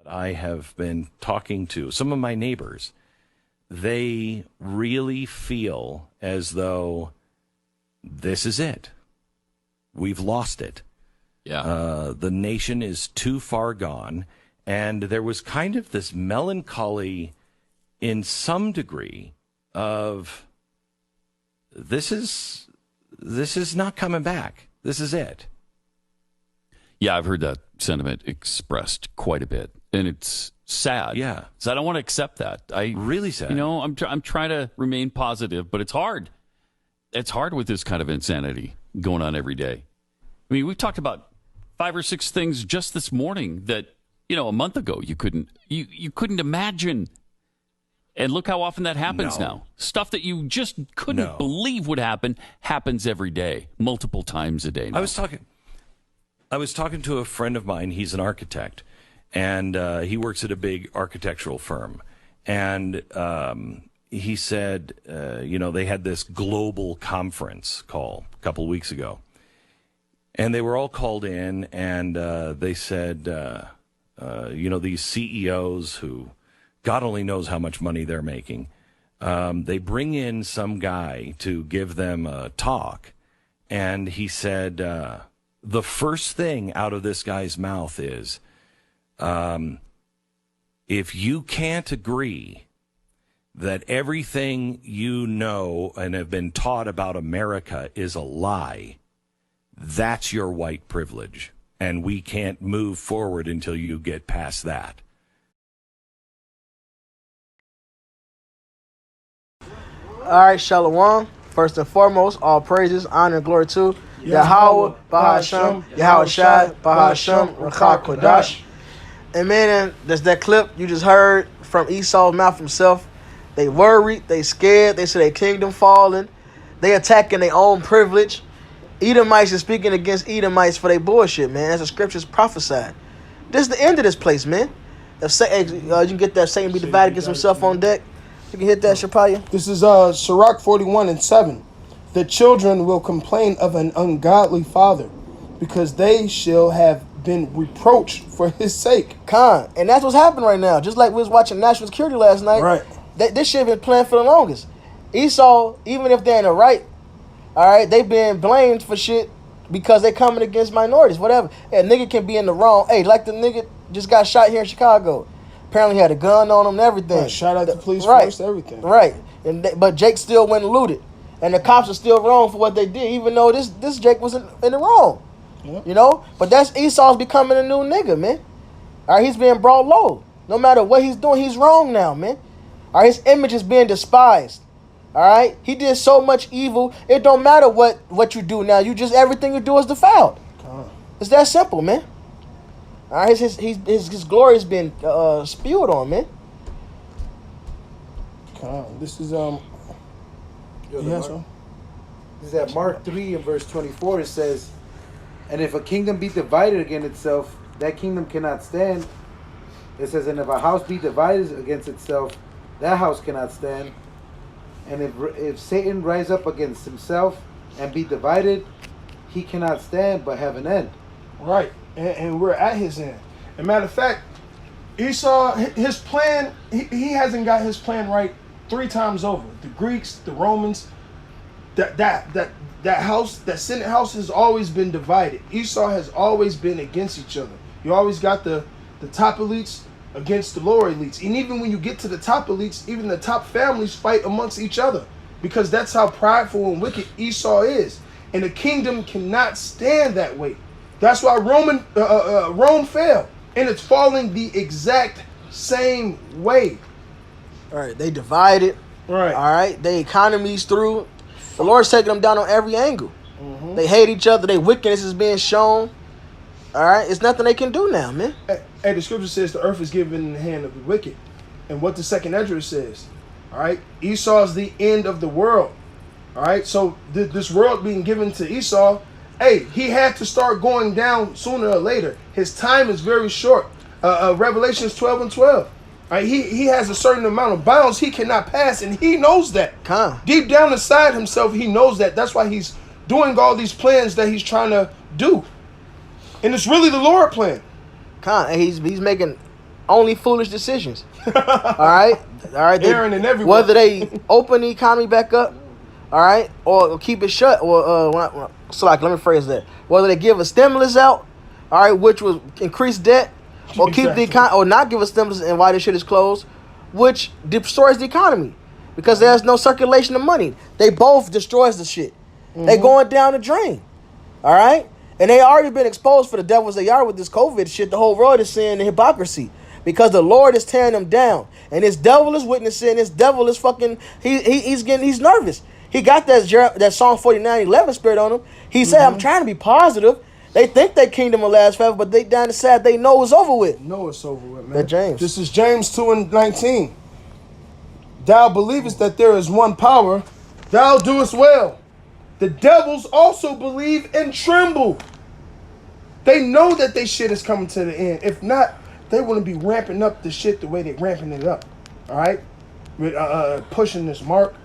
I have been talking to some of my neighbors. They really feel as though this is it. We've lost it. Yeah. The nation is too far gone. And there was kind of this melancholy in some degree of this is not coming back. This is it. Yeah, I've heard that sentiment expressed quite a bit, and it's sad. Yeah. So I don't want to accept that. Really sad. You know, I'm trying to remain positive, but it's hard. It's hard with this kind of insanity going on every day. I mean, we've talked about 5 or 6 things just this morning that, you know, a month ago you couldn't imagine. And look how often that happens now. Stuff that you just couldn't believe would happen happens every day, multiple times a day now. I was talking to a friend of mine. He's an architect, and he works at a big architectural firm. And he said, you know, they had this global conference call a couple of weeks ago. And they were all called in, and they said, you know, these CEOs who God only knows how much money they're making, they bring in some guy to give them a talk. And he said, the first thing out of this guy's mouth is, if you can't agree that everything you know and have been taught about America is a lie, that's your white privilege. And we can't move forward until you get past that. All right, Shalom. First and foremost, all praises, honor, and glory to Yahweh, Bahashem, Yahweh Shai, Bahashem, Rakha Kodash. And man, that's that clip you just heard from Esau's mouth himself. They worried, they scared, they said their kingdom falling. They attacking their own privilege. Edomites is speaking against Edomites for their bullshit, man. As the scriptures prophesied. This is the end of this place, man. If you can get that Satan be divided against himself on deck. You can hit that, Shapaya. This is Sirach 41:7. The children will complain of an ungodly father, because they shall have been reproached for his sake. Khan. And that's what's happening right now. Just like we was watching National Security last night. Right. This shit been planned for the longest. Esau, even if they're in the right, all right, they been blamed for shit because they coming against minorities, whatever. A nigga can be in the wrong. Hey, like the nigga just got shot here in Chicago. Apparently had a gun on him and everything. Right, shout out to police force, everything. Right. But Jake still went and looted. And the cops are still wrong for what they did, even though this Jake was in the wrong. Yep. You know? But that's Esau's becoming a new nigga, man. All right, he's being brought low. No matter what he's doing, he's wrong now, man. All right, his image is being despised. All right? He did so much evil, it don't matter what you do now. Everything you do is defiled. It's that simple, man. All right, his glory has been spewed on, man. This is This is at Mark 3 and verse 24. It says, and if a kingdom be divided against itself, that kingdom cannot stand. It says, and if a house be divided against itself, that house cannot stand. And if Satan rise up against himself and be divided, he cannot stand but have an end. Right. And we're at his end. As a matter of fact, Esau, his plan, he hasn't got his plan right 3 times over. The Greeks, the Romans, that house, that Senate house has always been divided. Esau has always been against each other. You always got the top elites against the lower elites. And even when you get to the top elites, even the top families fight amongst each other, because that's how prideful and wicked Esau is. And the kingdom cannot stand that way. That's why Rome fell, and it's falling the exact same way. All right, they divided. Right. All right, their economy's through. The Lord's taking them down on every angle. Mm-hmm. They hate each other. Their wickedness is being shown. All right, it's nothing they can do now, man. Hey, the scripture says the earth is given in the hand of the wicked, and what the second Esdras says. All right, Esau is the end of the world. All right, so this world being given to Esau. Hey, he had to start going down sooner or later. His time is very short. Revelations 12:12. All right, he has a certain amount of bounds he cannot pass, and he knows that. Deep down inside himself, he knows that. That's why he's doing all these plans that he's trying to do. And it's really the Lord plan. He's making only foolish decisions. All right. Aaron and everyone. Whether they open the economy back up, all right, or keep it shut, or so like let me phrase that. Whether they give a stimulus out, all right, which will increase debt, or keep the economy, or not give a stimulus and why this shit is closed, which destroys the economy because there's no circulation of money. They both destroys the shit. They going down the drain. All right, and they already been exposed for the devils they are with this COVID shit. The whole world is seeing the hypocrisy. Because the Lord is tearing them down, and this devil is witnessing. This devil is fucking. He's nervous. He got that Psalm 49:11 spirit on him. He said, "I'm trying to be positive." They think their kingdom will last forever, but they down inside they know it's over with. No, it's over with, man. That James. This is James 2:19. Thou believest that there is one power, thou doest well. The devils also believe and tremble. They know that they shit is coming to the end. If not, they wouldn't be ramping up the shit the way they're ramping it up. All right? With pushing this mark,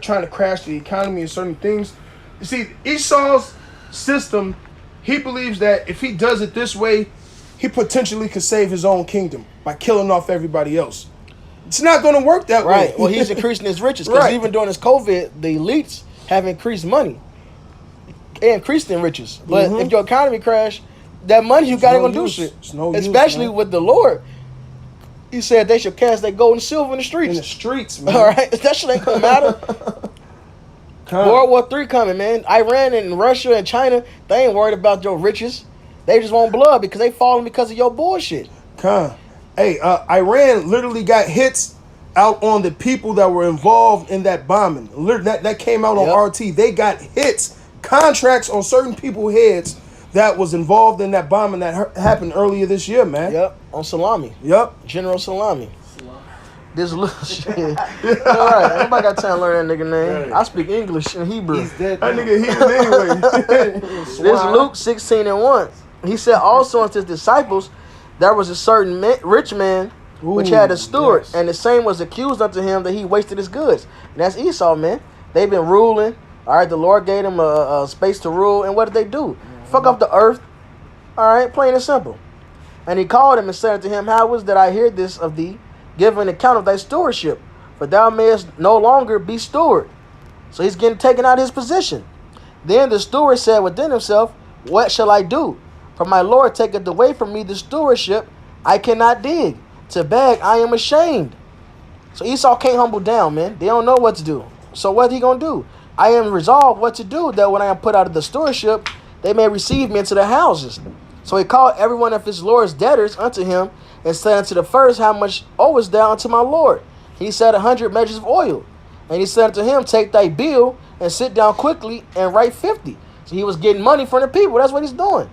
trying to crash the economy and certain things. You see, Esau's system, he believes that if he does it this way, he potentially could save his own kingdom by killing off everybody else. It's not going to work that way. Right. Well, he's increasing his riches because Right. even during this COVID, the elites have increased money. They increased in riches. But if your economy crash, that money you got ain't gonna do shit. It's no use, Especially man. with the Lord. He said they should cast their gold and silver in the streets. In the streets, man. All right, that shit ain't gonna matter. World War III coming, man. Iran and Russia and China, they ain't worried about your riches. They just want blood because they falling because of your bullshit. Hey, Iran literally got hits out on the people that were involved in that bombing. That came out on RT. They got hits, contracts on certain people's heads that was involved in that bombing that happened earlier this year, man. Yep, on Salami. Yep. General Salami. This little shit. All right, nobody got time to learn that nigga name. Right. I speak English and Hebrew. He's dead. That nigga heathen anyway. This Luke 16:1. He said also unto his disciples, there was a certain rich man which had a steward, and the same was accused unto him that he wasted his goods. And that's Esau, man. They've been ruling. All right, the Lord gave them a space to rule, and what did they do? Fuck up the earth. All right, plain and simple. And he called him and said unto him, how was that I hear this of thee? Give an account of thy stewardship, for thou mayest no longer be steward. So he's getting taken out of his position. Then the steward said within himself, what shall I do? For my Lord taketh away from me the stewardship. I cannot dig. To beg, I am ashamed. So Esau can't humble down, man. They don't know what to do. So what he gonna do? I am resolved what to do, that when I am put out of the stewardship, they may receive me into their houses. So he called every one of his Lord's debtors unto him, and said unto the first, how much owest thou unto my Lord? He said 100 measures of oil. And he said unto him, take thy bill, and sit down quickly, and write 50. So he was getting money from the people. That's what he's doing.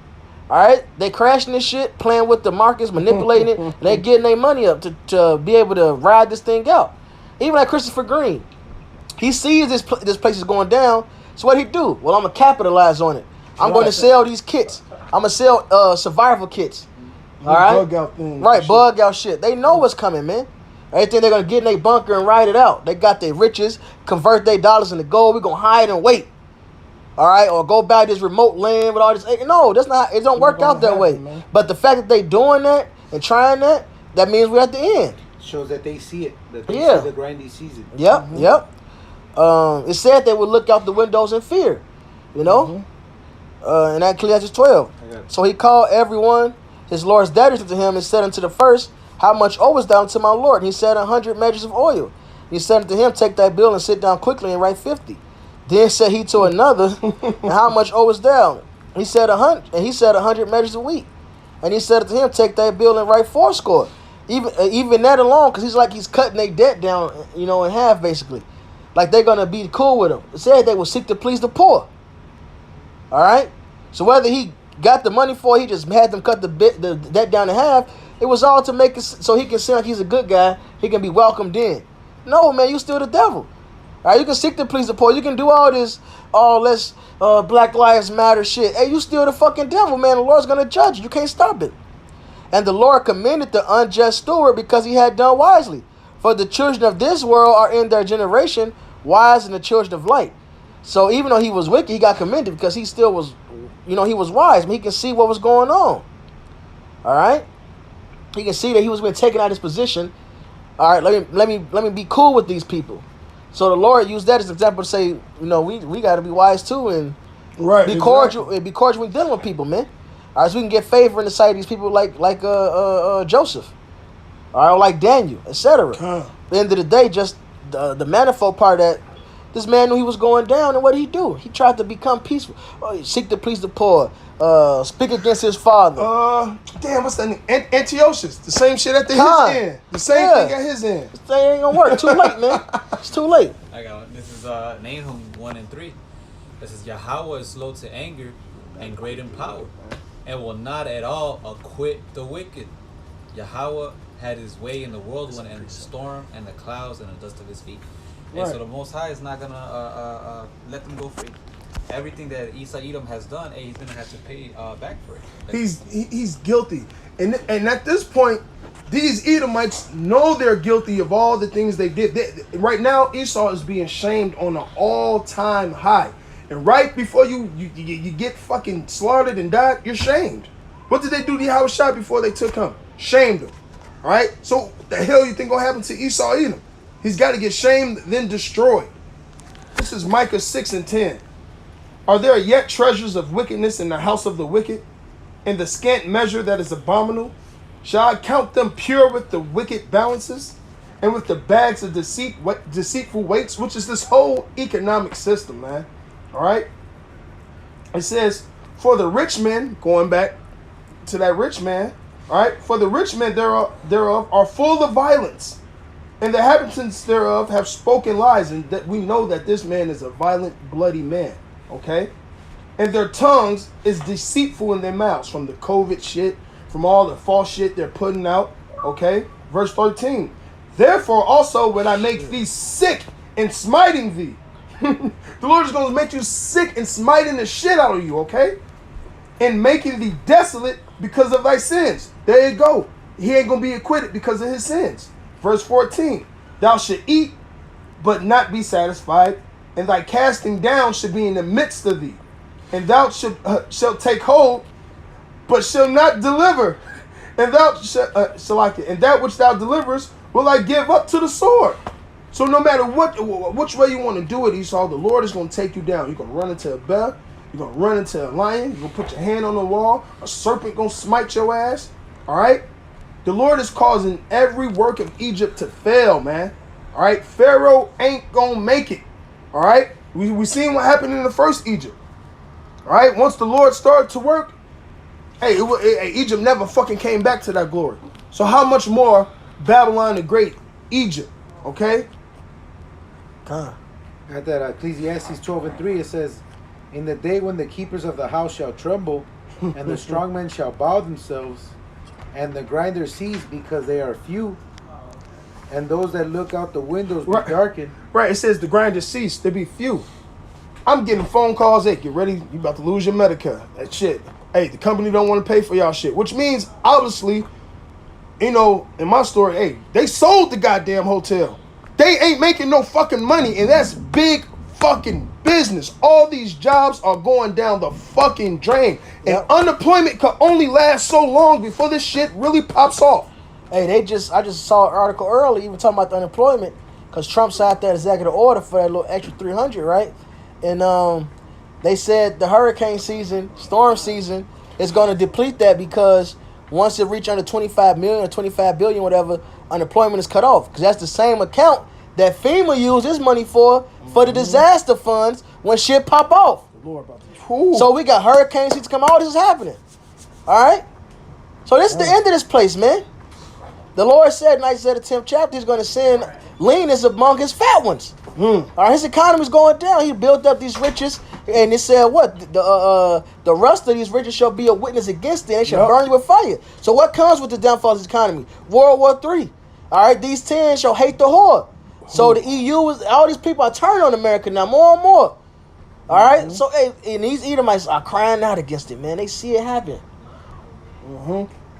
All right? They crashing this shit, playing with the markets, manipulating it, and they getting their money up to be able to ride this thing out. Even like Christopher Green. He sees this place is going down, so what he do? Well, I'm going to capitalize on it. I'm going to sell these kits. I'm going to sell survival kits. All right? Bug out things. Right, bug out shit. They know what's coming, man. Everything they're going to get in their bunker and ride it out. They got their riches, convert their dollars into gold. We're going to hide and wait. All right? Or go buy this remote land with all this. No, that's not. It don't work out that way. Man. But the fact that they doing that and trying that means we're at the end. Shows that they see it. That they Yeah. see the grindy season. Yep, yep. It said they would look out the windows in fear, you know? And that Ecclesiastes 12. So he called everyone, his Lord's debtors unto him, and said unto the first, how much owest thou unto my Lord? And he said 100 measures of oil. He said unto him, take thy bill and sit down quickly and write 50. Then said he to another, and how much owest thou? He said 100, and he said 100 measures of wheat. And he said unto him, take thy bill and write 80. Even that alone, because he's cutting their debt down, in half basically. Like they're gonna be cool with him. It said they will seek to please the poor. All right. So whether he got the money for, he just had them cut the debt down in half. It was all to make it so he can seem like he's a good guy. He can be welcomed in. No, man, you still the devil. All right, you can seek to please the poor. You can do all this, let's Black Lives Matter shit. Hey, you still the fucking devil, man. The Lord's gonna judge you. You can't stop it. And the Lord commended the unjust steward because he had done wisely. For the children of this world are in their generation wise in the children of light. So even though he was wicked, he got commended because he still was, he was wise. He can see what was going on. All right. he can see that he was being taken out of his position. All right, let me be cool with these people. So the Lord used that as an example to say, you know, we got to be wise too and be cordial and be cordial when dealing with people, man. All right, so we can get favor in the sight of these people like Joseph, all right, or like Daniel, etc. At the end of the day, just the manifold part that this man knew he was going down, and what did he do? He tried to become peaceful, seek to please the poor, speak against his father. Damn, what's that name? Antiochus. The same shit at his end. The same thing at his end. This thing ain't gonna work. Too late, man. It's too late. I got one. This is Nahum 1:3. This is Yahweh is slow to anger and great in power, and will not at all acquit the wicked. Yahweh had his way in the whirlwind and the storm and the clouds and the dust of his feet. And so the Most High is not gonna let them go free. Everything that Esau Edom has done, he's gonna have to pay back for it. He's guilty, and at this point, these Edomites know they're guilty of all the things they did. Right now, Esau is being shamed on an all-time high, and right before you get fucking slaughtered and died, you're shamed. What did they do to Yahushua before they took him? Shamed him. All right. So what the hell you think gonna happen to Esau Edom? He's got to get shamed, then destroyed. This is Micah 6:10. Are there yet treasures of wickedness in the house of the wicked, in the scant measure that is abominable? Shall I count them pure with the wicked balances, and with the bags of deceitful weights, which is this whole economic system, man? All right. It says, for the rich men, going back to that rich man, all right, for the rich men thereof are full of violence, and the inhabitants thereof have spoken lies, and that we know that this man is a violent, bloody man, okay? And their tongues is deceitful in their mouths, from the COVID shit, from all the false shit they're putting out, okay? Verse 13, therefore also when I make thee sick and smiting thee. The Lord is going to make you sick and smiting the shit out of you, okay? And making thee desolate because of thy sins. There you go. He ain't going to be acquitted because of his sins. Verse 14, thou shalt eat, but not be satisfied, and thy casting down should be in the midst of thee. And thou shalt take hold, but shall not deliver. And thou and that which thou deliverest will I give up to the sword. So no matter which way you want to do it, Esau, the Lord is going to take you down. You're going to run into a bear. You're going to run into a lion. You're going to put your hand on the wall. A serpent going to smite your ass. All right? The Lord is causing every work of Egypt to fail, man. All right? Pharaoh ain't going to make it. All right? We seen what happened in the first Egypt. All right? Once the Lord started to work, Egypt never fucking came back to that glory. So how much more Babylon the Great, Egypt, okay? At that Ecclesiastes 12:3, it says, in the day when the keepers of the house shall tremble, and the strong men shall bow themselves, and the grinders cease because they are few, and those that look out the windows be darkened. Right, it says the grinders cease, there be few. I'm getting phone calls, hey, get ready, you about to lose your Medicare. That shit. Hey, the company don't want to pay for y'all shit. Which means, obviously, you know, in my story, hey, they sold the goddamn hotel. They ain't making no fucking money, and that's big fucking business. All these jobs are going down the fucking drain. And unemployment can only last so long before this shit really pops off. Hey, I just saw an article early, even talking about the unemployment, because Trump signed that executive order for that little extra 300, right? And they said the hurricane season, storm season, is going to deplete that because once it reaches under 25 million or 25 billion, whatever, unemployment is cut off. Because that's the same account that FEMA used this money for the disaster funds when shit pop off. So we got hurricane season come out. All this is happening. All right? So this is the end of this place, man. The Lord said in Isaiah the 10th chapter, he's going to send leanness among his fat ones. All right, his economy's going down. He built up these riches, and it said what? The rest of these riches shall be a witness against it, and shall burn you with fire. So what comes with the downfall of his economy? World War III. All right, these 10 shall hate the whore. So the EU, all these people are turning on America now more and more. All right, so hey, and these Edomites are crying out against it, man. They see it happen.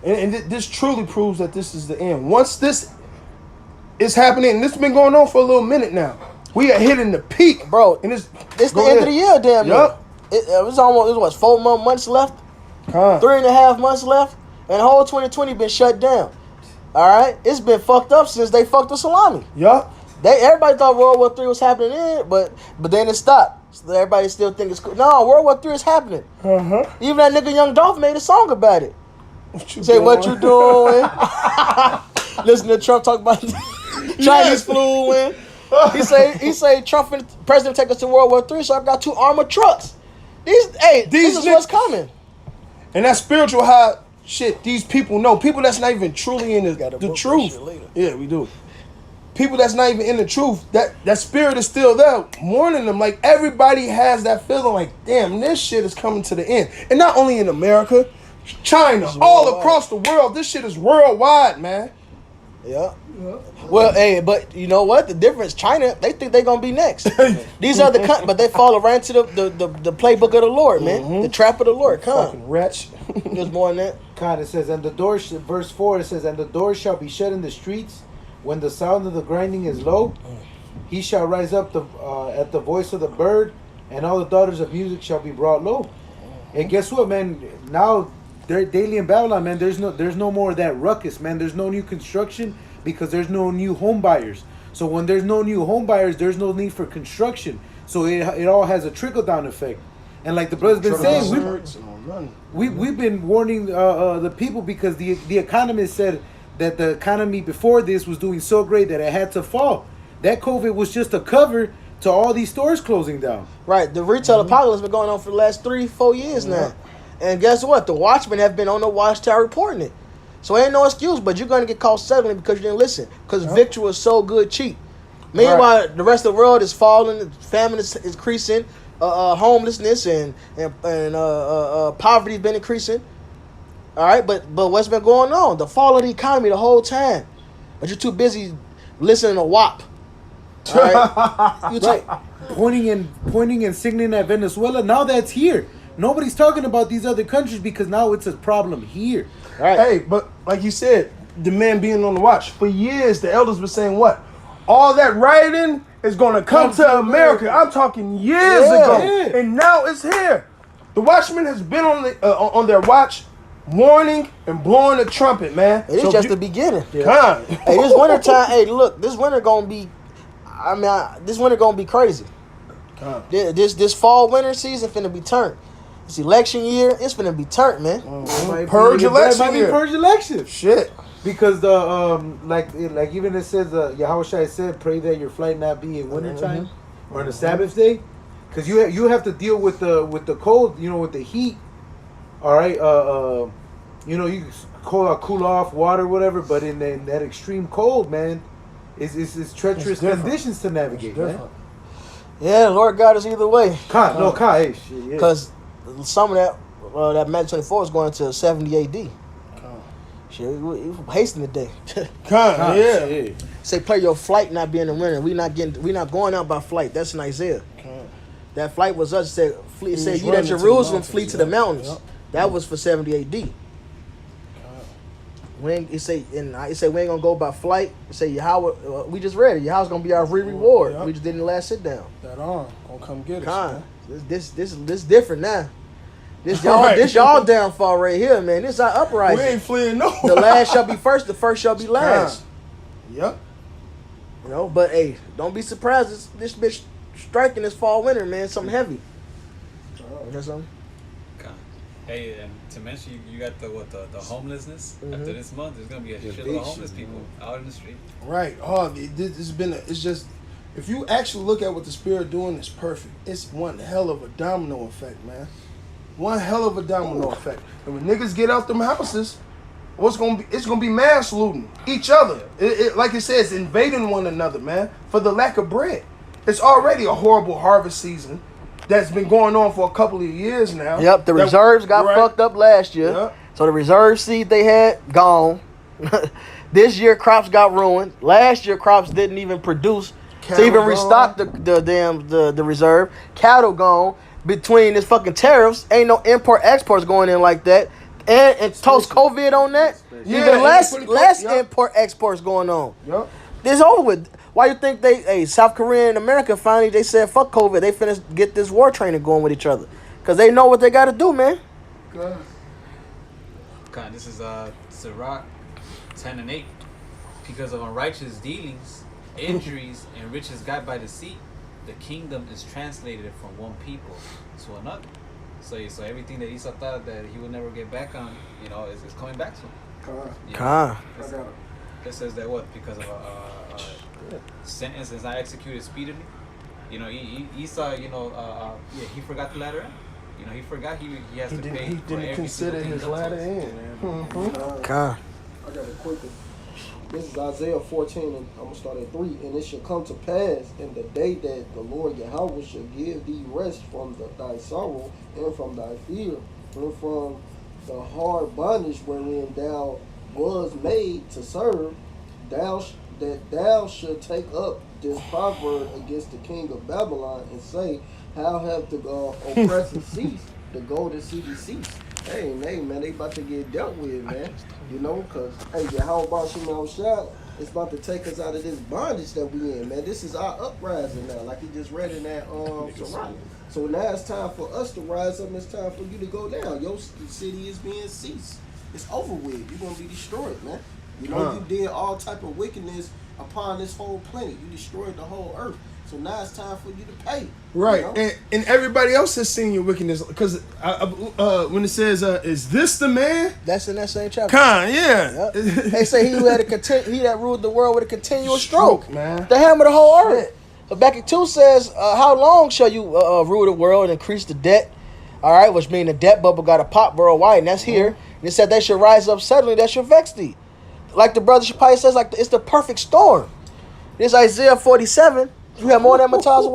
And this truly proves that this is the end. Once this is happening, and this has been going on for a little minute now, we are hitting the peak, bro. And it's the end of the year, damn near. It was almost, what, 4 more months left? 3.5 months left? And the whole 2020 been shut down. All right, it's been fucked up since they fucked the salami. Yup. Everybody thought World War III was happening then, but then it stopped. So everybody still think it's cool. No, World War III is happening. Even that nigga Young Dolph made a song about it. What you doing? Listen to Trump talk about Chinese flu. When he say Trump and the president take us to World War III, so I got 2 armored trucks. This is what's coming. And that spiritual high shit, these people know. People that's not even truly in the truth. Yeah, we do. People that's not even in the truth, that spirit is still there, warning them. Like, everybody has that feeling like, damn, this shit is coming to the end. And not only in America, China, all across the world. This shit is worldwide, man. Yeah. Well, hey, but you know what? The difference, China, they think they're gonna be next. These other countries, but they fall right into the playbook of the Lord, man. The trap of the Lord. Fucking wretch. There's more than that. God, it says, and the door, verse 4, it says, and the door shall be shut in the streets when the sound of the grinding is low. He shall rise up at the voice of the bird, and all the daughters of music shall be brought low. And guess what, man? Now, they're daily in Babylon, man. There's no more of that ruckus, man. There's no new construction because there's no new home buyers. So when there's no new home buyers, there's no need for construction. So it all has a trickle down effect. And like the brother's been saying, we've been warning the people because the economist said that the economy before this was doing so great that it had to fall. That COVID was just a cover to all these stores closing down. Right. The retail apocalypse been going on for the last 3-4 years now. And guess what? The watchmen have been on the watchtower reporting it. So ain't no excuse, but you're going to get caught settling because you didn't listen. Because victual is so good cheap. Meanwhile, the rest of the world is falling, famine is increasing, homelessness and poverty has been increasing. All right, but what's been going on? The fall of the economy the whole time. But you're too busy listening to WAP. All right? You take pointing and signaling at Venezuela. Now that's here. Nobody's talking about these other countries because now it's a problem here. Right. Hey, but like you said, the man being on the watch. For years, the elders were saying what? All that rioting is going to come to America. I'm talking years ago. Yeah. And now it's here. The watchman has been on their watch, warning and blowing the trumpet, man. It is just the beginning. Yeah. Hey, this winter time, hey, look, this winter going to be, this winter going to be crazy. This fall winter season finna be turned. It's election year. It's finna be turned, man. Purge election year. Purge election. Shit. Because the like even it says Yahushua said, pray that your flight not be in wintertime or on the Sabbath day, because you have to deal with the cold, with the heat. All right, you cool off water, whatever, but in that extreme cold, man, it's treacherous conditions to navigate, man. Yeah, Lord God is either way. Hey, shit, because some of that Matthew 24 is going to 70 AD. Shit, we hasten the day. Yeah. Say, play your flight not being in the winter. We not going out by flight. That's in Isaiah. That flight was us. It said you that Jerusalem flee to the mountains. Yep. That was for 70 AD. It say we ain't gonna go by flight. It say Yahweh. We just read it. Yahweh's gonna be our reward. Yep. We just didn't last sit down. That arm gonna come get us. This different now. This y'all downfall right here, man. This our uprising. We ain't fleeing no. The last shall be first. The first shall be last. Yep. But hey, don't be surprised. This bitch striking this fall winter, man. Something heavy. You know something? Hey, and to mention, you got the homelessness. After this month, there's gonna be a shitload of homeless people out in the street. Right. It's just, if you actually look at what the Spirit doing, it's perfect. It's one hell of a domino effect, man. One hell of a domino effect. And when niggas get out them houses, it's gonna be mass looting each other. It like it says, invading one another, man, for the lack of bread. It's already a horrible harvest season that's been going on for a couple of years now. Yep, the reserves got fucked up last year. Yep. So the reserve seed they had, gone. This year crops got ruined. Last year crops didn't even produce to even restock the reserve. Cattle gone. Between this fucking tariffs, ain't no import exports going in like that. And toast COVID on that, even less import exports going on. Yep. This over with. Why you think South Korea and America finally they said fuck COVID? They finished get this war training going with each other because they know what they got to do, man. This is Sirach 10:8. because of unrighteous dealings, injuries, and riches got by deceit, the kingdom is translated from one people to another. So everything that Esau thought that he would never get back on, is coming back to him. Con. It says that what? Because of a sentence is not executed speedily. Esau, he forgot the latter end. He forgot he has to pay. He didn't consider his latter end. Con. I got a quick one. This is Isaiah 14, and I'm going to start at 3. And it shall come to pass in the day that the Lord Yahweh shall give thee rest from thy sorrow and from thy fear, and from the hard bondage wherein thou was made to serve, that thou should take up this proverb against the king of Babylon and say, how have the oppressor ceased, the golden city ceased? Hey, man, they about to get dealt with, man. Because, hey, how about Shimon it's about to take us out of this bondage that we in, man. This is our uprising now, like you just read in that Surah. So now it's time for us to rise up. It's time for you to go down. Your city is being ceased. It's over with. You're going to be destroyed, man. You did all type of wickedness upon this whole planet. You destroyed the whole earth. So now it's time for you to pay. Right, and everybody else has seen your wickedness. Because when it says, "Is this the man?" That's in that same chapter. Con, yeah. Yep. They say he that ruled the world with a continuous stroke, man. The hammer of the whole earth. Habakkuk 2 says, "How long shall you rule the world and increase the debt?" All right, which means the debt bubble got to pop worldwide, and that's here. And it said they should rise up suddenly. That should vex thee. Like the brother Shapai says, it's the perfect storm. This Isaiah 47. You have more than that, Mataz,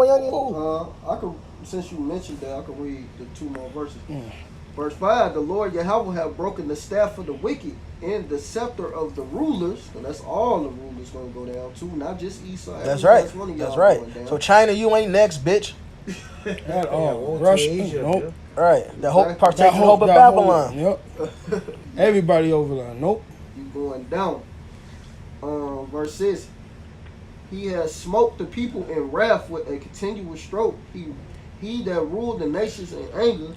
I could, since you mentioned that, I could read the 2 more verses. Verse 5, the Lord Yahweh have broken the staff of the wicked and the scepter of the rulers. And that's all the rulers going to go down too, not just Esau. That's right. That's right. So China, you ain't next, bitch. At all. Russia, nope. Right. The hope, partaking hope of Babylon. Yep. Everybody over there. Nope. You going down. Verse 6. He has smoked the people in wrath with a continuous stroke. He that ruled the nations in anger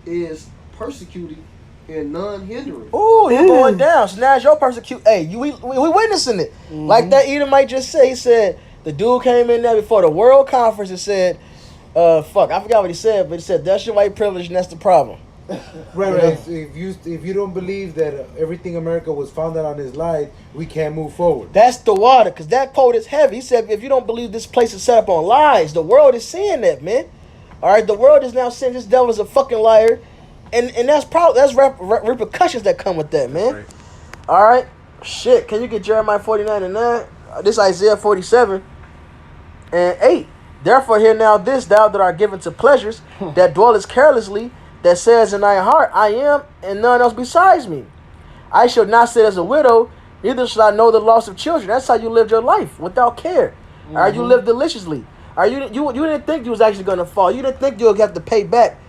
is persecuting and none hindering. Ooh, you're going down. So now it's your persecute. Hey, we witnessing it. Like that Edomite just said. He said the dude came in there before the World Conference and said, I forgot what he said, but he said that's your white privilege and that's the problem. Right. If you don't believe that everything America was founded on his lies, we can't move forward. That's the water, because that quote is heavy. He said, if you don't believe this place is set up on lies, the world is seeing that, man. All right, the world is now saying this devil is a fucking liar, and that's repercussions that come with that, man. Right. All right, shit. Can you get Jeremiah 49 and 9? This Isaiah 47 and 8. Therefore, hear now this, thou that art given to pleasures, that dwellest carelessly, that says in thy heart, I am, and none else besides me. I shall not sit as a widow, neither shall I know the loss of children. That's how you lived your life, without care. All right, you lived deliciously. All right, you didn't think you was actually going to fall. You didn't think you would have to pay back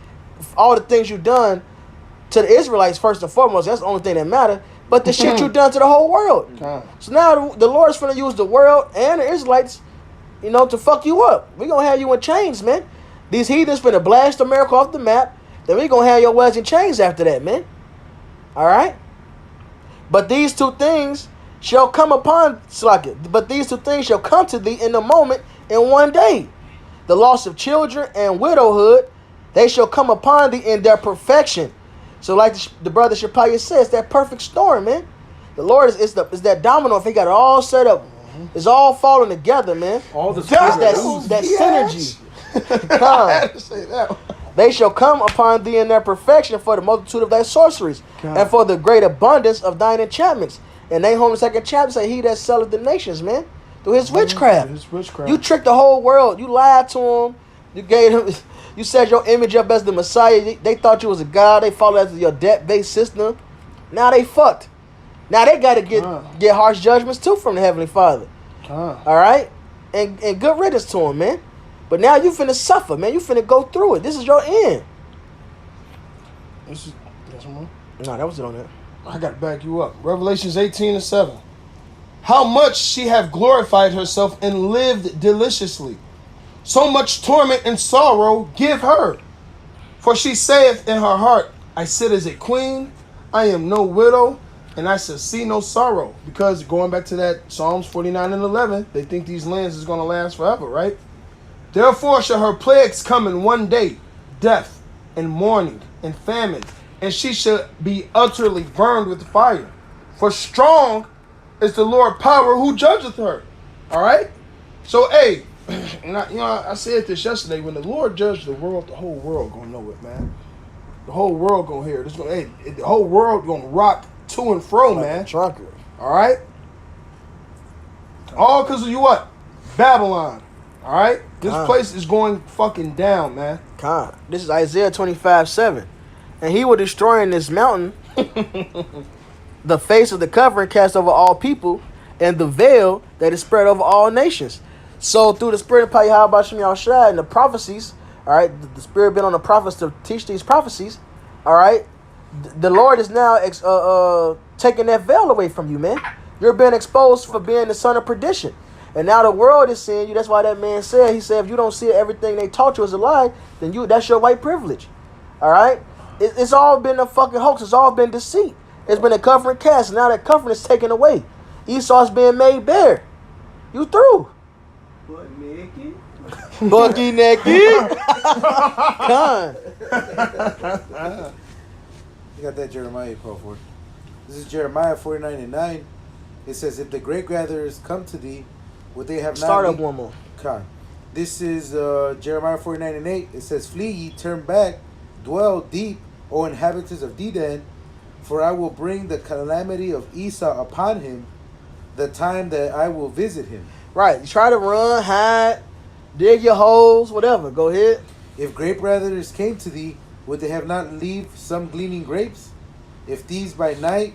all the things you've done to the Israelites first and foremost. That's the only thing that mattered. But the shit you done to the whole world. So now the Lord's going to use the world and the Israelites, to fuck you up. We're going to have you in chains, man. These heathens finna blast America off the map. Then we gonna have your weddings in chains after that, man. All right. But these 2 things shall come upon Slacket. But these 2 things shall come to thee in a moment, in one day. The loss of children and widowhood, they shall come upon thee in their perfection. So, like the brother Shapaya says, that perfect storm, man. The Lord is that domino. If he got it all set up, it's all falling together, man. All the that synergy. I had to say that. They shall come upon thee in their perfection for the multitude of thy sorceries, and for the great abundance of thine enchantments. And Nahum 2nd chapter say, he that selleth the nations, man, through his witchcraft. You tricked the whole world. You lied to them. You gave him. You set your image up as the Messiah. They thought you was a god. They followed after your debt-based system. Now they fucked. Now they got to get harsh judgments too from the Heavenly Father. All right, and good riddance to him, man. But now you finna suffer, man. You finna go through it. This is your end. That's more? No, that was it on that. I got to back you up. Revelations 18 and 7. How much she have glorified herself and lived deliciously. So much torment and sorrow give her. For she saith in her heart, I sit as a queen. I am no widow. And I said, see no sorrow. Because going back to that Psalms 49 and 11, they think these lands is going to last forever, right? Therefore shall her plagues come in one day, death and mourning and famine, and she shall be utterly burned with fire. For strong is the Lord power who judgeth her. All right? So, hey, and I said this yesterday, when the Lord judged the world, the whole world going to know it, man. The whole world going to hear it. The whole world going to rock to and fro, man. Drunkard. All right? All because of you what? Babylon. All right? This place is going fucking down, man. Con. This is Isaiah 25:7. And he will destroy in this mountain the face of the covering cast over all people, and the veil that is spread over all nations. So through the spirit of Yahweh Bashem Yahushua and the prophecies, all right, the spirit been on the prophets to teach these prophecies, all right, the Lord is now taking that veil away from you, man. You're being exposed for being the son of perdition. And now the world is seeing you. That's why that man said, he said, if you don't see everything they taught you as a lie, then that's your white privilege. All right? It's all been a fucking hoax. It's all been deceit. It's been a covering cast. And now that covering is taken away. Esau's being made bare. You through. Butt naked. Bucky naked. Con. You got that Jeremiah call for. This is Jeremiah 49:9. It says, if the great gatherers come to thee, would they have Start not... up one more. Con. This is Jeremiah 49:8. It says, flee ye, turn back, dwell deep, O inhabitants of Dedan, for I will bring the calamity of Esau upon him, the time that I will visit him. Right. You try to run, hide, dig your holes, whatever. Go ahead. If grape gatherers came to thee, would they have not leave some gleaning grapes? If these by night,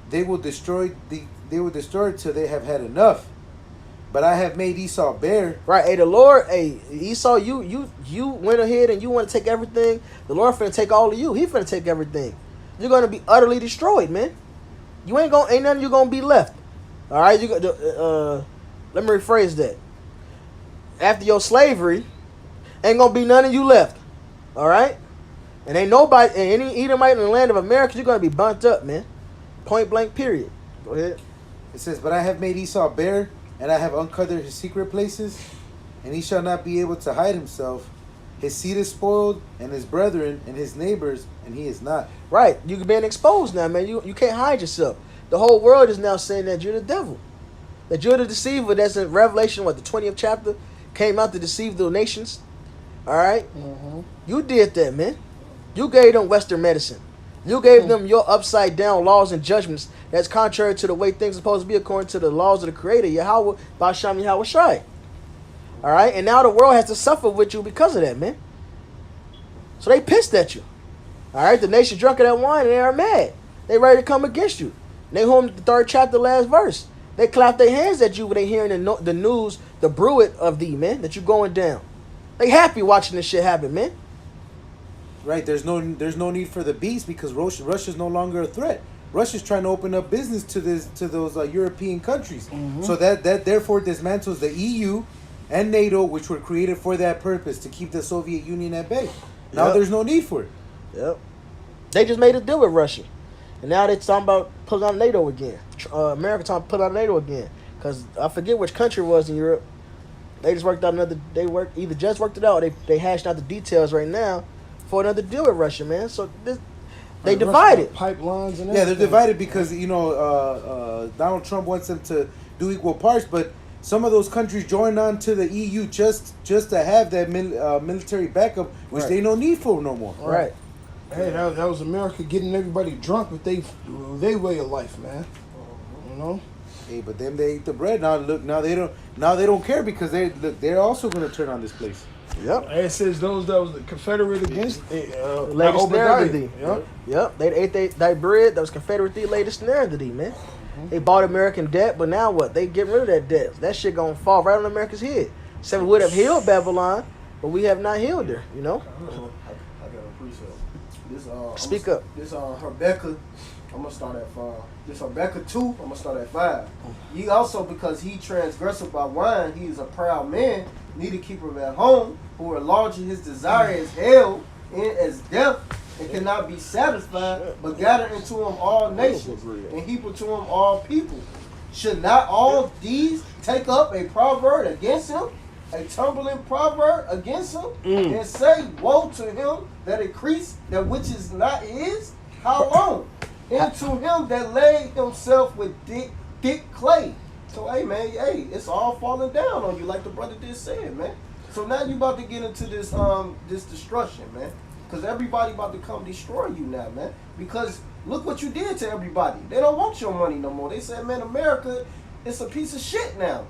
they will destroy till they have had enough. But I have made Esau bare. Right. Hey, the Lord, hey, Esau, you went ahead and you want to take everything. The Lord finna take all of you. He finna take everything. You're gonna be utterly destroyed, man. Ain't nothing you gonna be left. All right. Let me rephrase that. After your slavery, ain't gonna be none of you left. All right. And ain't nobody, and any Edomite in the land of America, you're gonna be burnt up, man. Point blank. Period. Go ahead. It says, but I have made Esau bare, and I have uncovered his secret places, and he shall not be able to hide himself. His seed is spoiled, and his brethren, and his neighbors, and he is not. Right. You're being exposed now, man. You can't hide yourself. The whole world is now saying that you're the devil. That you're the deceiver. That's in Revelation, the 20th chapter, came out to deceive the nations. All right? Mm-hmm. You did that, man. You gave them Western medicine. You gave them your upside down laws and judgments that's contrary to the way things are supposed to be according to the laws of the Creator, Yahweh, Basham Yahweh Shai. All right? And now the world has to suffer with you because of that, man. So they pissed at you. All right? The nation drunk of that wine and they are mad. They ready to come against you. Nahum, the 3rd chapter, last verse. They clap their hands at you when they hearing the news, the bruit of thee, man, that you going down. They happy watching this shit happen, man. Right, there's no need for the beast because Russia's no longer a threat. Russia's trying to open up business to those European countries. Mm-hmm. So that therefore dismantles the EU and NATO, which were created for that purpose, to keep the Soviet Union at bay. Now there's no need for it. Yep. They just made a deal with Russia. And now they're talking about putting on NATO again. America talking about put on NATO again. Because I forget which country it was in Europe. They just worked out either just worked it out or they hashed out the details right now for another deal with Russia, man. So they divided. Pipelines and everything. Yeah, they're divided because, Donald Trump wants them to do equal parts, but some of those countries joined on to the EU just to have that military backup, which they don't need for no more. Right. Hey, that was America getting everybody drunk with they way of life, man. You know. Hey, but then they ate the bread. Now look, now they don't care because they're also going to turn on this place. Yep. It says those that was the Confederate against laid a snare to thee. Yep. They ate thy bread that was Confederate thee, laid a snare to thee, man. Mm-hmm. They bought American debt, but now what? They getting rid of that debt. That shit gonna fall right on America's head. So we would have healed Babylon, but we have not healed her, you know? I got a precept. Speak up. This Habakkuk, I'm gonna start at 5. This Habakkuk 2, I'm gonna start at 5. Ye also, because he transgresseth by wine, he is a proud man, neither keeper at home, who enlarging his desire as hell and as death, and cannot be satisfied, but gather into him all nations, and heap unto him all people. Should not all these take up a proverb against him, a tumbling proverb against him, and say, woe to him that increase that which is not his? How long? And to him that laid himself with thick clay. So, hey, man, hey, it's all falling down on you, like the brother just said, man. So now you about to get into this this destruction, man. Because everybody about to come destroy you now, man. Because look what you did to everybody. They don't want your money no more. They said, man, America, it's a piece of shit now.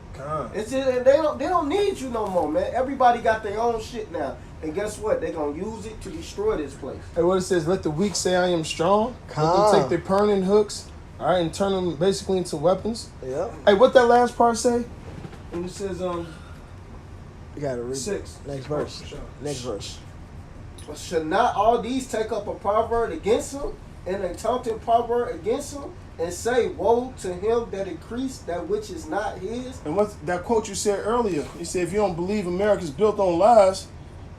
It's just, they don't need you no more, man. Everybody got their own shit now. And guess what? They're going to use it to destroy this place. Hey, what it says, let the weak say I am strong. Let them take their permanent hooks, all right, and turn them basically into weapons. Yeah. Hey, what that last part say? And it says, You gotta read 6. next verse. Next verse. Should not all these take up a proverb against him, and a taunting proverb against him, and say, woe to him that increased that which is not his? And what that quote you said earlier, you said if you don't believe America's built on lies,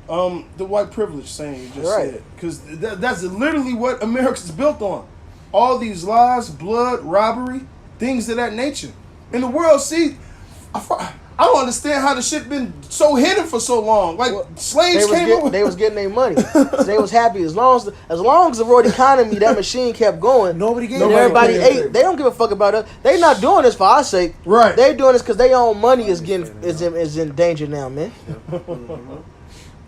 the white privilege saying you just said. Because that's literally what America's built on. All these lies, blood, robbery, things of that nature. And the world, see, I don't understand how the shit been so hidden for so long. Like, slaves they was getting their money. So they was happy. As long as the world economy, that machine kept going, Nobody gave and everybody ate. They don't give a fuck about us. They not doing this for our sake. Right. They doing this because their own money is in danger now, man.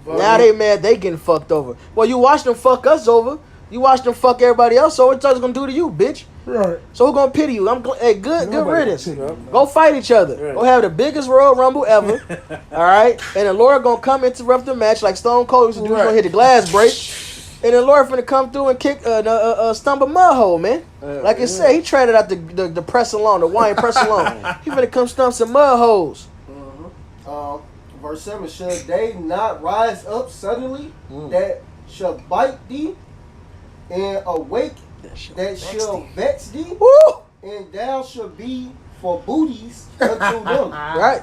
Now they mad they getting fucked over. Well, you watch them fuck us over. You watch them fuck everybody else. So what's gonna do to you, bitch? Right. So who gonna pity you? Hey, good riddance. Pity you. Go fight each other. Right. Go have the biggest Royal Rumble ever. All right, and the Lord gonna come interrupt the match like Stone Cold used to do. He's gonna hit the glass break, and the Lord finna come through and kick stump a mud hole, man. Like I said, he traded out the press along, the wine press along. He finna come stump some mud holes. Verse 7, should they not rise up suddenly that shall bite thee, and awake that shall vex thee, Woo! and thou shalt be for booties unto them. Right.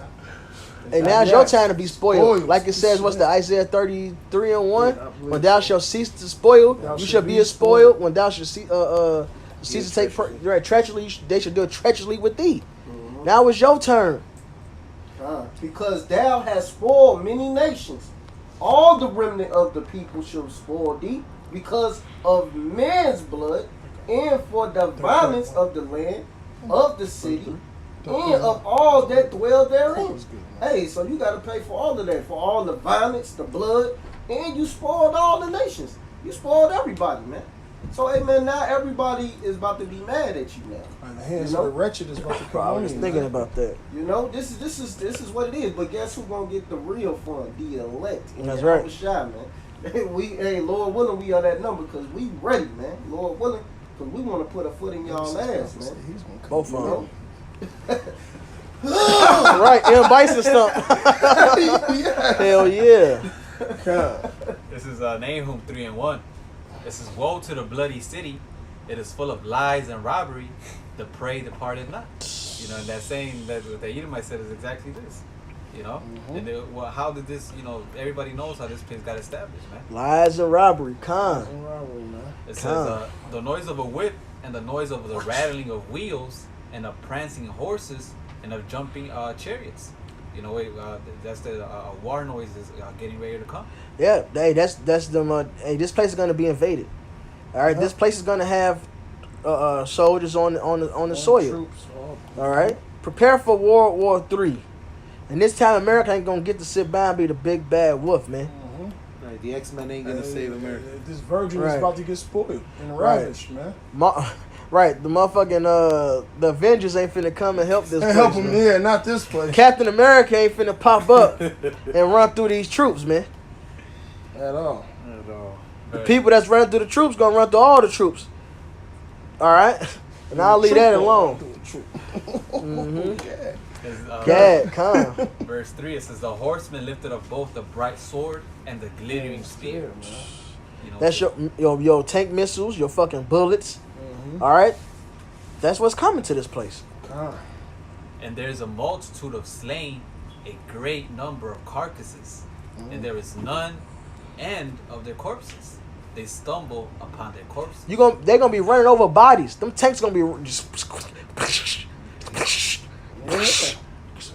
And now's your time to be spoiled. Like it says, what's the Isaiah 33:1? When thou shalt cease to spoil, you shall be spoiled. When thou shalt cease to take treachery, they shall do it treacherously with thee. Now it's your turn. Because thou hast spoiled many nations, all the remnant of the people shall spoil thee, because of man's blood, and for the violence of the land, of the city, and of all that dwell therein. Hey, so you got to pay for all of that, for all the violence, the blood, and you spoiled all the nations. You spoiled everybody, man. So, hey, man, now everybody is about to be mad at you now. And the hands of the wretched is about to come I on was you, thinking man. about that. You know, this is what it is. But guess who's gonna get the real fun? The elect. That's right. Shy, man. Hey, Lord willing, we are that number because we ready, man. Lord willing, because we want to put a foot in y'all's ass, man. He's gonna come. Both You of know? them. Right, M. Bison stump. Hell yeah. This is Nahum 3:1. This is woe to the bloody city. It is full of lies and robbery. The prey departed not. You know, and that saying that what the Edomite said is exactly this. You know, and how did this? You know, everybody knows how this place got established, man. Lies and robbery, con. It says the noise of a whip and the noise of the rattling of wheels and of prancing horses and of jumping chariots. You know, that's the war noise is getting ready to come. Yeah, hey, that's them. Hey, this place is gonna be invaded. All right, this place is gonna have soldiers on the soil. Troops, All right, prepare for World War III. And this time, America ain't gonna get to sit by and be the big bad wolf, man. Right, the X-Men ain't gonna save America. This virgin Right. is about to get spoiled and Right. ravished, man. Right, the motherfucking the Avengers ain't finna come and help this. And place, help him, man. yeah, not this place Captain America ain't finna pop up and run through these troops, man. at all. The people that's running through the troops gonna run through all the troops. All right, and I'll leave that alone. Gad, come. Verse 3, it says, the horseman lifted up both the bright sword and the glittering spear. You know, That's your tank missiles, your fucking bullets. All right, that's what's coming to this place. and there's a multitude of slain, a great number of carcasses, and there is none end of their corpses. they stumble upon their corpses. They're gonna be running over bodies. Them tanks gonna be just.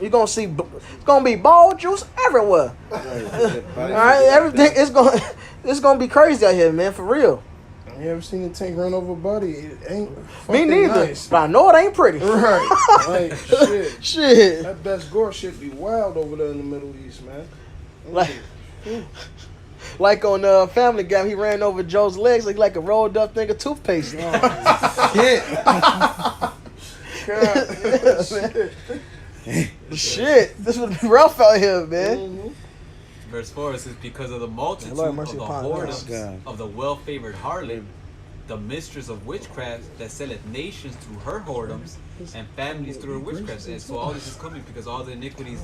You're gonna see. It's gonna be ball juice everywhere. All right, everything it's gonna be crazy out here, man. For real. You ever seen a tank run over a body? It ain't Me fucking neither. nice. But I know it ain't pretty. Right. Like, shit. Shit. That best gore shit be wild over there in the Middle East, man. Like on Family Guy, he ran over Joe's legs like a rolled up thing of toothpaste. Shit. This would be rough out here, man. Mm-hmm. Verse 4 says, because of the multitude Lord, of mercy the upon us. whoredoms of the well-favored harlot, the mistress of witchcraft that selleth nations through her whoredoms and families through her witchcraft. And so all this is coming because all the iniquities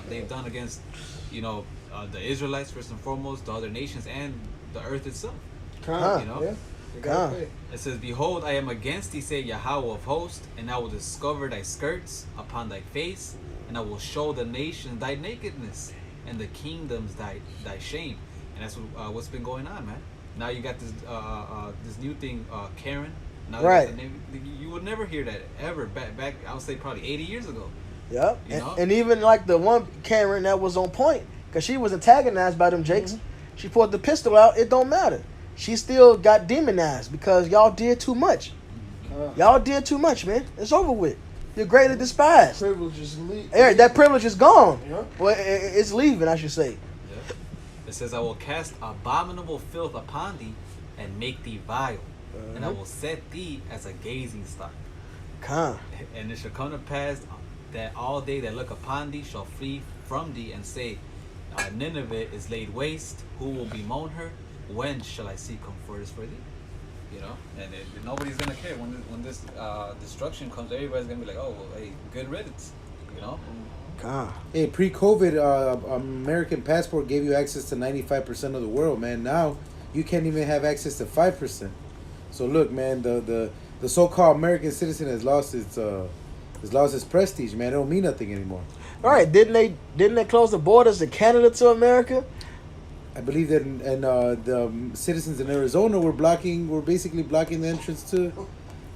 they've done against, the Israelites first and foremost, the other nations, and the earth itself. You know? Yeah. They gotta pay. It says, behold, I am against thee, say Yahweh of hosts, and I will discover thy skirts upon thy face, and I will show the nations thy nakedness, and the kingdoms thy shame. And that's what's been going on, man. Now you got this this new thing, Karen. Now Right. You would never hear that ever back. I would say probably 80 years ago. Yep. You know? And even like the one Karen that was on point, because she was antagonized by them Jakes. She pulled the pistol out. It don't matter. She still got demonized because y'all did too much. Y'all did too much, man. It's over with. You're greatly despised. Privilege is legal. Eric, that privilege is gone. Yeah. Well, it's leaving, I should say. Yeah. It says, I will cast abominable filth upon thee and make thee vile, and I will set thee as a gazing stock. Con. And it shall come to pass that all they that look upon thee shall flee from thee and say, Nineveh is laid waste. Who will bemoan her? When shall I see comforters for thee? And nobody's gonna care when this destruction comes. Everybody's gonna be like, oh, well, hey, good riddance. Con. Hey, pre-COVID, American passport gave you access to 95% of the world, man. Now you can't even have access to 5%. So look, man, the so-called American citizen has lost its prestige, man. It don't mean nothing anymore. All right, didn't they close the borders to Canada to America? I believe that the citizens in Arizona were basically blocking the entrance to,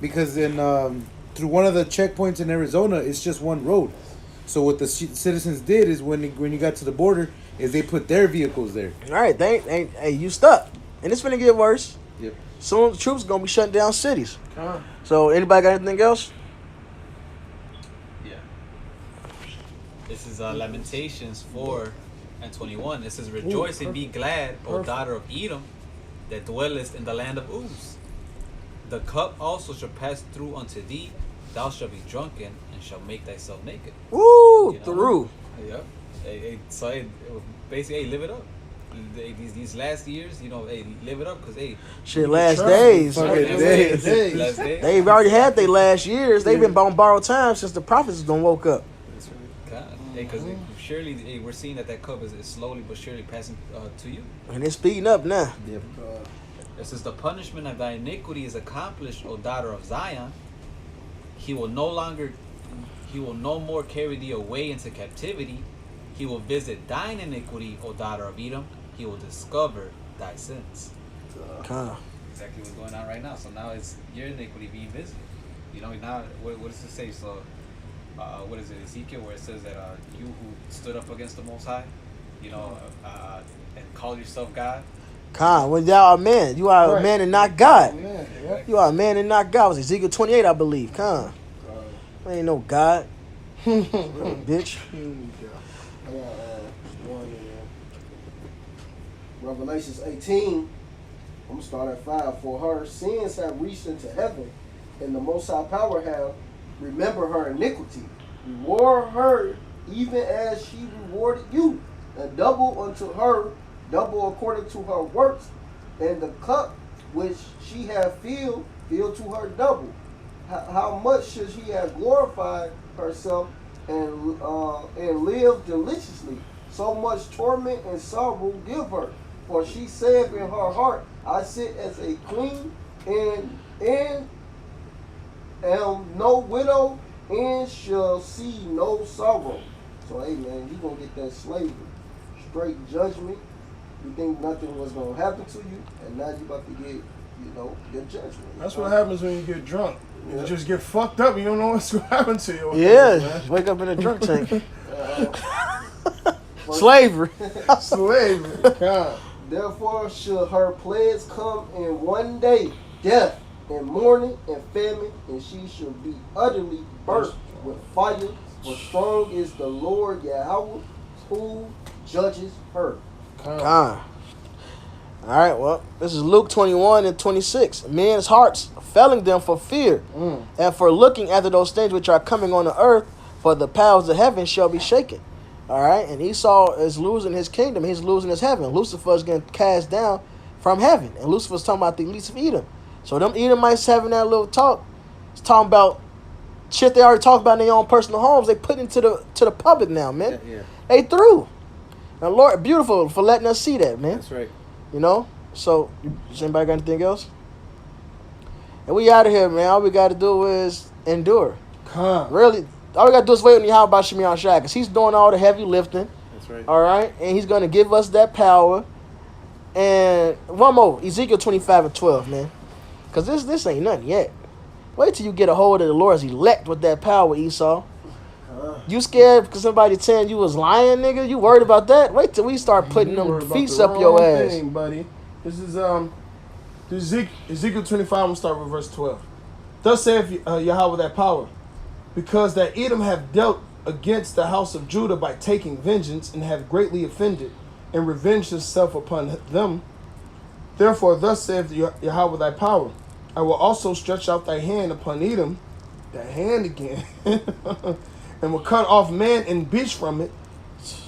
because through one of the checkpoints in Arizona, it's just one road. So what the citizens did is when you got to the border, is they put their vehicles there. All right, hey, you stuck, and it's gonna get worse. Yep. Soon the troops gonna be shutting down cities. So anybody got anything else? Yeah. This is Lamentations 4:21. It says, rejoice and be glad, O daughter of Edom, that dwellest in the land of Uz. The cup also shall pass through unto thee. Thou shalt be drunken and shall make thyself naked. Woo, through. Yep. So basically, live it up. These last years, live it up because Shit, last days. last days. They've already had their last years. They've been on borrowed time since the prophets don't woke up. Because surely we're seeing that cup is slowly but surely passing to you. And it's speeding up now. Yep. It says, the punishment of thy iniquity is accomplished, O daughter of Zion. He will no more carry thee away into captivity. He will visit thine iniquity, O daughter of Edom. He will discover thy sins. Exactly what's going on right now. So now it's your iniquity being visited. Now what does it say? So what is it, Ezekiel, where it says that you who stood up against the Most High, and called yourself God. When y'all are men, you are a man and not God. Yeah. You are a man and not God. It was Ezekiel 28, I believe. Ain't no God. Bitch. Revelations 18, I'm going to start at 5. For her sins have reached into heaven, and the Most High Power have remembered her iniquity. Reward her even as she rewarded you, and double unto her, double according to her works, and the cup which she hath filled to her double. How much should she have glorified herself and lived deliciously? So much torment and sorrow give her. For she said in her heart, I sit as a queen and am no widow and shall see no sorrow. So hey man, you gonna get that slavery. Straight judgment. You think nothing was gonna happen to you, and now you about to get, your judgment. That's what happens when you get drunk. You just get fucked up. You don't know what's gonna happen to you. Yeah, wake up in a drunk tank. Slavery. Slavery. God. Therefore should her plagues come in one day, death and mourning and famine, and she shall be utterly burnt with fire. For strong is the Lord Yahweh who judges her. All right, well, this is Luke 21 and 26. Men's hearts failing them for fear and for looking after those things which are coming on the earth, for the powers of heaven shall be shaken. All right, and Esau is losing his kingdom. He's losing his heaven. Lucifer is getting cast down from heaven. And Lucifer's talking about the elites of Edom. So them Edomites having that little talk, it's talking about shit they already talked about in their own personal homes. They put into the public now, man. Yeah. They through. Now, Lord, beautiful for letting us see that, man. That's right. So, does anybody got anything else? And we out of here, man. All we got to do is endure. Really, all we got to do is wait on Yahweh Shemi Shai, because he's doing all the heavy lifting. That's right. All right? And he's going to give us that power. And one more, Ezekiel 25 and 12, man. Because this ain't nothing yet. Wait till you get a hold of the Lord's elect with that power, Esau. You scared because somebody telling you was lying, nigga? You worried about that? Wait till we start putting them feet up your ass. Thing, buddy. This is Ezekiel 25. I'm gonna start with verse 12. Thus saith Yahweh that power, because that Edom have dealt against the house of Judah by taking vengeance, and have greatly offended, and revenged himself upon them. Therefore, thus saith Yahweh thy power, I will also stretch out thy hand upon Edom, that hand again, and will cut off man and beast from it,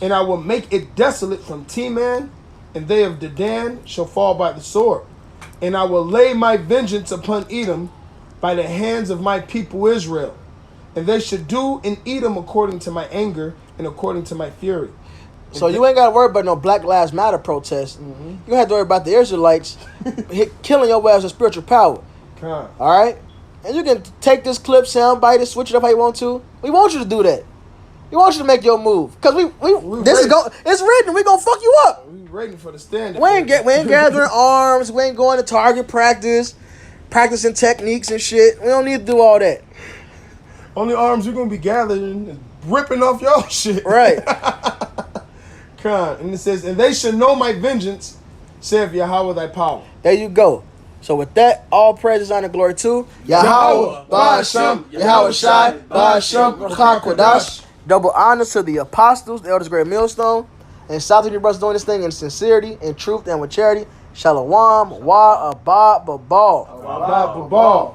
and I will make it desolate from Teman, and they of Dedan shall fall by the sword. And I will lay my vengeance upon Edom by the hands of my people Israel, and they should do in Edom according to my anger and according to my fury. So you ain't got to worry about no Black Lives Matter protests. You don't have to worry about the Israelites killing your ass with spiritual power. God. All right? And you can take this clip, soundbite it, switch it up how you want to. We want you to do that. We want you to make your move. Because it's written. We gonna fuck you up. We waiting for the standard. We ain't gathering arms. We ain't going to target practice, practicing techniques and shit. We don't need to do all that. Only arms we're gonna be gathering and ripping off y'all shit. Right. God. And it says, and they should know my vengeance, saith Yahweh thy power. There you go. So with that, all praises, honor, glory to Yahweh, Ba'ashem, Yahweh Shai, Ba'ashem, Rachak Kodash. Double honors to the apostles, the elders, great millstone, and shout out to your brothers doing this thing in sincerity, in truth, and with charity. Shalom, wa abad babal. Abba Babal.